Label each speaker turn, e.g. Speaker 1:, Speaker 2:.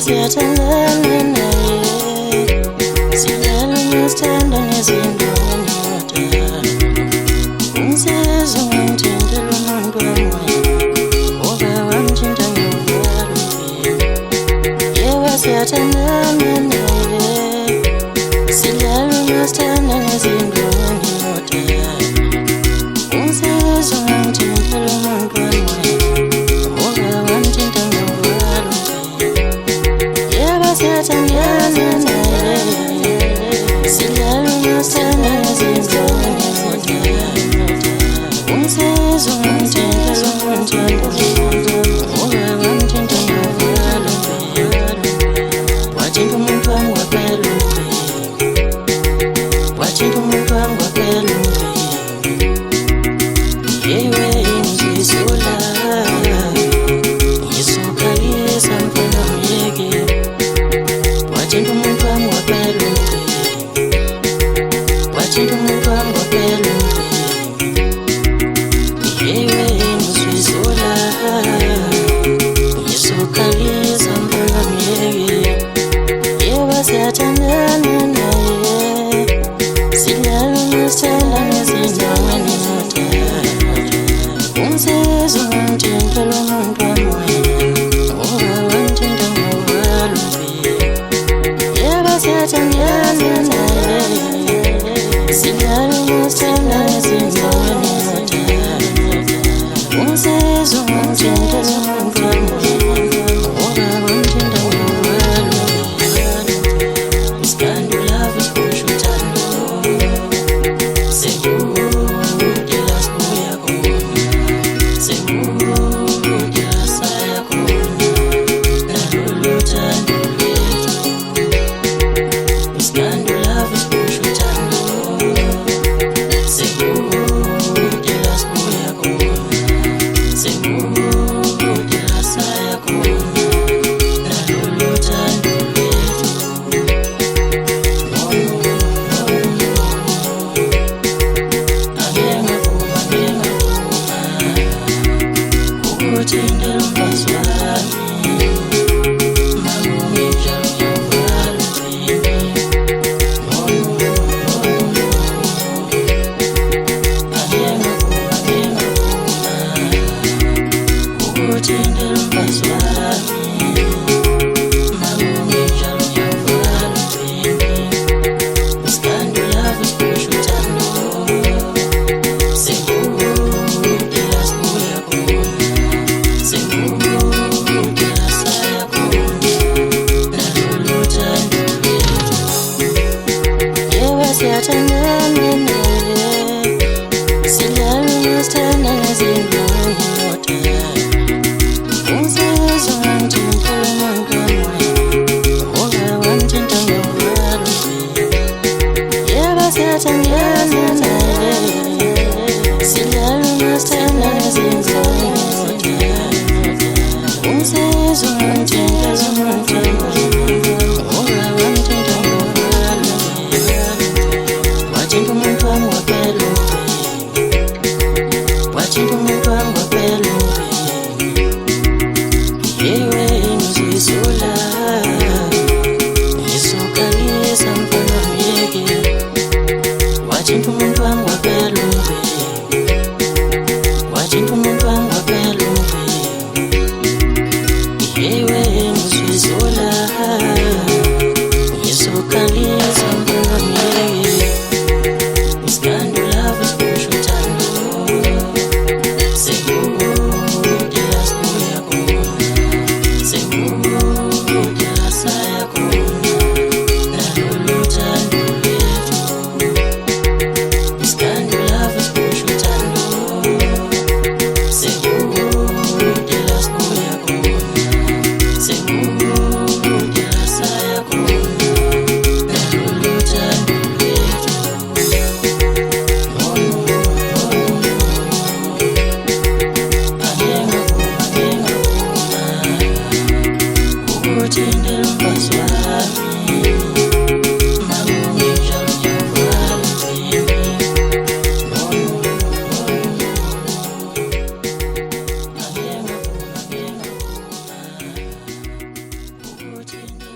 Speaker 1: siyathandana naye, sidlala masithanda nezindoni kodwa ungisiza ungithintela umuntu wami ngoba wangithinta ngiwuvala umphimbo. Yebo siyathandana naye, sidlala masithanda nezindoni kodwa ungisiza ungithintela umuntu wami ngoba wangithinta ngiwuvala umphimbo. Yebo siyathandana naye, sidlala masithanda nezindoni kodwa ungisiza ungithintela umuntu wami ngoba wangithinta ngiwuvala umphimbo. Wathinta umuntu wami waphela umphimbo, wathinta umuntu wami waphela umphimbo. Yewe ngizula ngizokhalisa mfana myeke, wathinta umuntu wami waphela umphimbo, wathinta umuntu wami waphela umphimbo. Yewe ngizula ngizokhalisa mfana myeke. Yebo siyathandana naye, sidlala masithanda nezindoni kodwa ungisiza ungithintela umuntu wami ngoba wangithinta ngiwuvala umphimbo. Yebo siyathandana naye, sidlala masithanda nezindoni kodwa ungisiza ungithintela umuntu wami ngoba wangithinta ngiwuvala umphimbo. Iskando love isipusha uthando, sengudela sibuya khona, sengudela saya khona nalolu thando lwethu. Iskando love isipusha uthando, sengudela sibuya khona, sengudela saya khona nalolu thando lwethu. Ukuthintela umfazi wami, mangungijalo ngiwuvala umphimbo. Ukuthintela umfazi wami, mangungijalo ngiwuvala umphimbo. Iskando love isipusha uthando, sengudela sibuya khona, sengudela saya khona nalolu thando lwethu. Yebo siyathandana naye, sidlala masithanda nezindoni kodwa ungisiza ungithintela umuntu wami ngoba wangithinta ngiwuvala umphimbo. Yebo siyathandana naye, sidlala masithanda nezindoni kodwa ungisiza ungithintela umuntu wami ngoba wangithinta ngiwuvala umphimbo. Wathinta umuntu wami waphela umphimbo, wathinta umuntu wami waphela umphimbo. Yewe ngizula ngizokhalisa mfana myeke, wathinta umuntu wami waphela umphimbo, wathinta umuntu wami waphela umphimbo. Yewe ngizula ngizokhalisa mfana myeke. Iskando love isipusha uthando, sengudela sibuya khona, sengudela saya khona nalolu thando lwethu. Iskando love isipusha uthando, sengudela sibuya khona, sengudela saya khona nalolu thando lwethu. Ukuthintela umfazi wami, mangungijalo ngiwuvala umphimbo. utendo